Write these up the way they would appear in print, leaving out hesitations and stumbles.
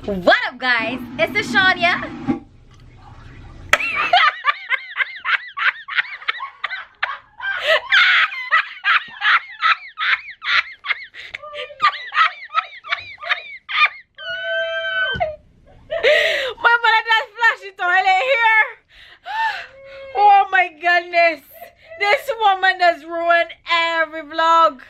What up, guys? It's Ashawnya. My mother just flushed the toilet here. Oh my goodness. This woman does ruin every vlog.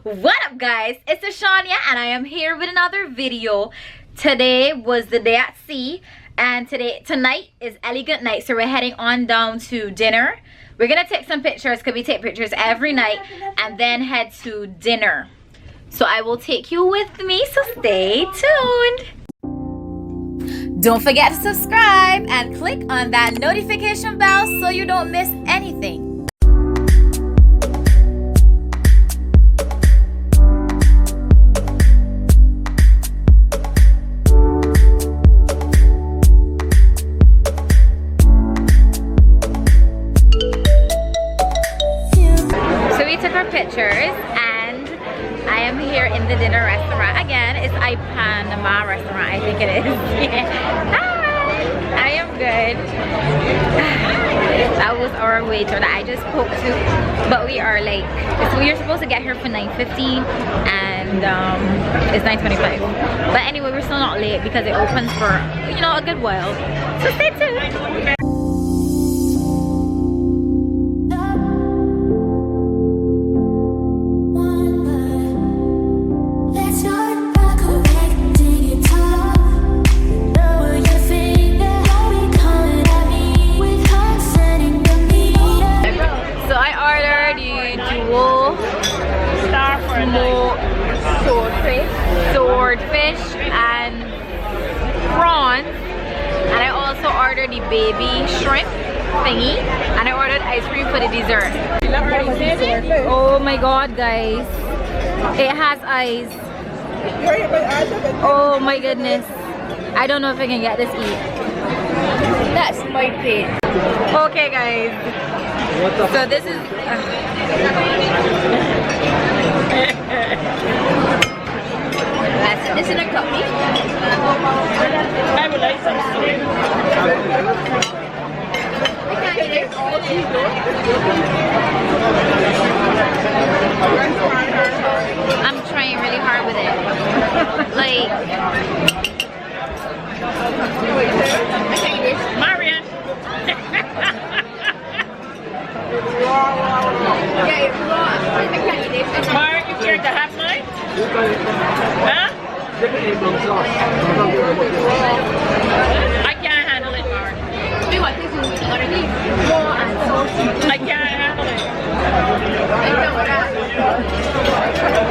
What up, guys? It's Ashawnya and I am here with another video. Today was the day at sea and tonight is elegant night, so we're heading on down to dinner. We're gonna take some pictures because we take pictures every night and then head to dinner. So I will take you with me, so stay tuned. Don't forget to subscribe and click on that notification bell so you don't miss anything. So we took our pictures and I am here in the dinner restaurant again. It's Panama restaurant, I think it is. Yeah. Hi, I am good. That was our waiter that I just spoke to, but we are late. So we are supposed to get here for 9:15 and it's 9:25. But anyway, we're still not late because it opens for, you know, a good while. So stay tuned. Swordfish and prawns, and I also ordered the baby shrimp thingy, and I ordered ice cream for the dessert. Oh my god, guys, it has eyes. Oh my goodness, I don't know if I can get this eat. That's my plate. Okay, guys, so this is this is a copy. I would like some soup. I'm trying really hard with it. Like, Marian. Mark, you care to have mine? Huh? I can't handle it, Mark. I can't handle it.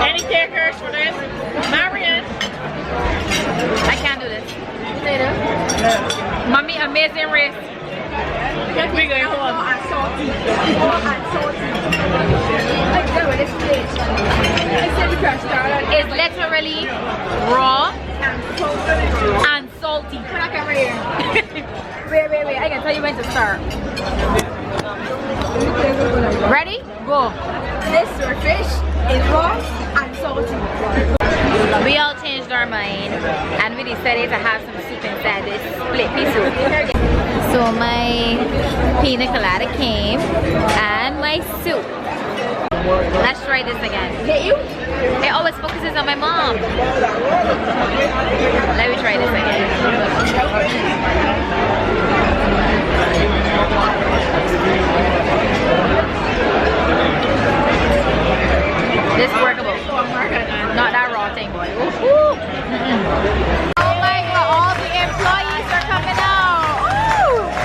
Any takers for this? Marian? I can't do this. Mommy, amazing race. We're going home. It's literally raw and salty. Wait, I can tell you when to start. Ready? Go. This swordfish is raw and salty. We all changed our mind and we decided to have some soup instead. This split pea soup. So my pina colada came and my soup. Let's try this again. It always focuses on my mom. Let me try this again. This is workable. Not that raw thing, boy. Oh my god, all the employees are coming out. Woo!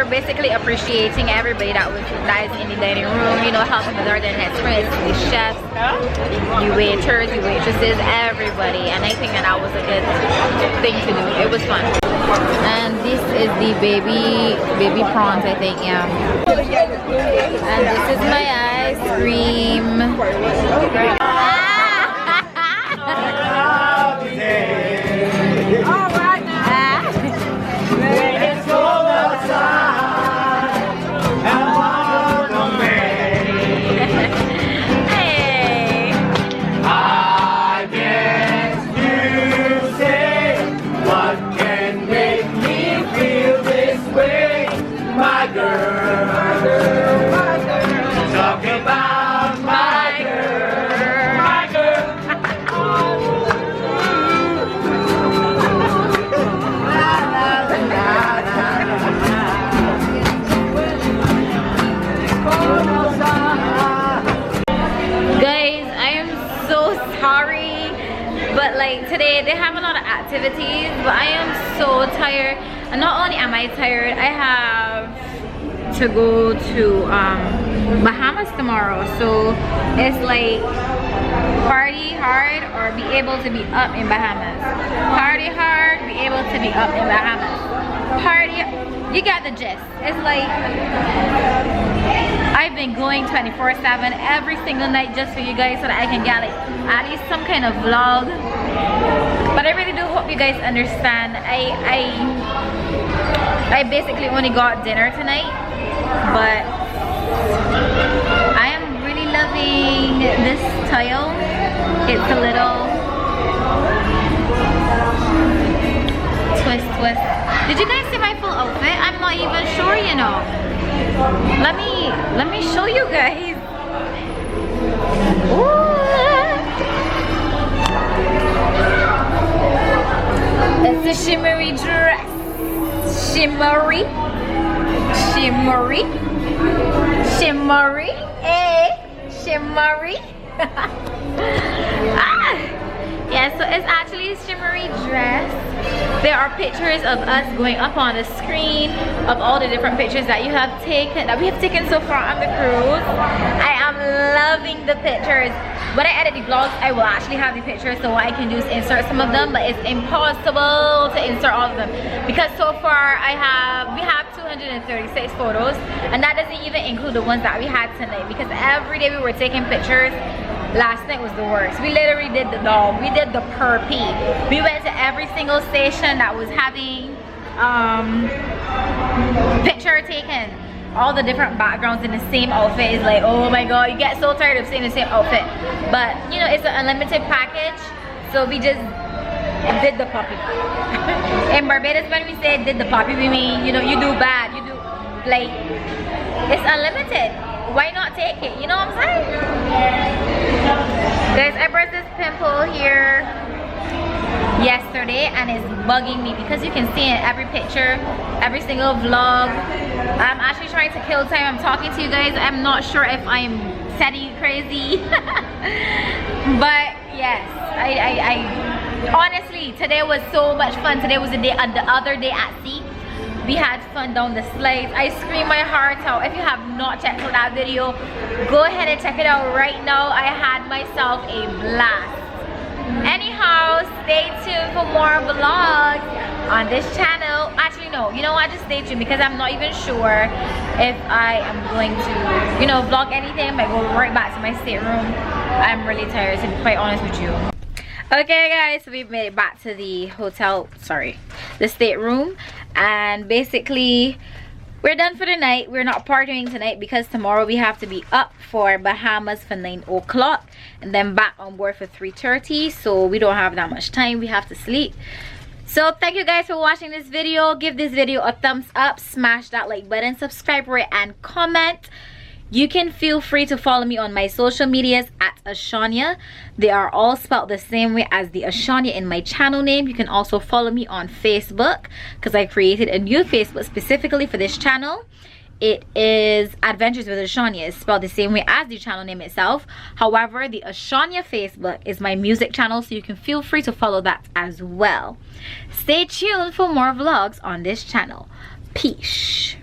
Basically appreciating everybody that is in the dining room, you know, helping with our dinner experience, the chefs, the waiters, the waitresses, everybody, and I think that was a good thing to do. It was fun. And this is the baby prawns, I think, yeah. And this is my ice cream. But like today they have a lot of activities, but I am so tired. And not only am I tired, I have to go to Bahamas tomorrow, so it's like party hard or be able to be up in Bahamas. Party hard, be able to be up in Bahamas. Party, you got the gist. It's like I've been going 24/7 every single night just for you guys so that I can get like at least some kind of vlog. But I really do hope you guys understand. I basically only got dinner tonight, but I am really loving this tile. It's a little twist. Did you guys see my full outfit? I'm not even sure, you know. Let me show you guys. Ooh. It's a shimmery dress. Shimmery, eh? Shimmery. Yeah, so it's actually a shimmery dress. There are pictures of us going up on the screen of all the different pictures that we have taken so far on the cruise. I am loving the pictures. When I edit the vlogs, I will actually have the pictures, so what I can do is insert some of them, but it's impossible to insert all of them because so far we have 236 photos, and that doesn't even include the ones that we had tonight, because every day we were taking pictures. Last night was the worst. We literally did the dog. We did the perpy. We went to every single station that was having picture taken. All the different backgrounds in the same outfit is like, oh my god, you get so tired of seeing the same outfit. But you know, it's an unlimited package, so we just did the puppy. In Barbados, when we say did the puppy, we mean, you know, you do bad, you do like, it's unlimited. Why not take it? You know what I'm saying? Guys, I brought this pimple here yesterday and it's bugging me because you can see in every picture, every single vlog. I'm actually trying to kill time. I'm talking to you guys. I'm not sure if I'm setting you crazy. But yes, I honestly, today was so much fun. Today was the other day at sea. We had fun down the slides. I screamed my heart out. If you have not checked out that video, go ahead and check it out right now. I had myself a blast. Anyhow, stay tuned for more vlogs on this channel. Actually, no, you know what? Just stay tuned because I'm not even sure if I am going to, you know, vlog anything. I might go right back to my stateroom. I'm really tired, to be quite honest with you. Okay guys, so we've made it back to the hotel, the stateroom, and basically we're done for the night. We're not partying tonight because tomorrow we have to be up for Bahamas for 9 o'clock and then back on board for 3:30, so we don't have that much time. We have to sleep. So thank you guys for watching this video. Give this video a thumbs up, smash that like button, subscribe, rate, and comment. You can feel free to follow me on my social medias at Ashawnya. They are all spelled the same way as the Ashawnya in my channel name. You can also follow me on Facebook because I created a new Facebook specifically for this channel. It is Adventures with Ashawnya. It's spelled the same way as the channel name itself. However, the Ashawnya Facebook is my music channel, so you can feel free to follow that as well. Stay tuned for more vlogs on this channel. Peace.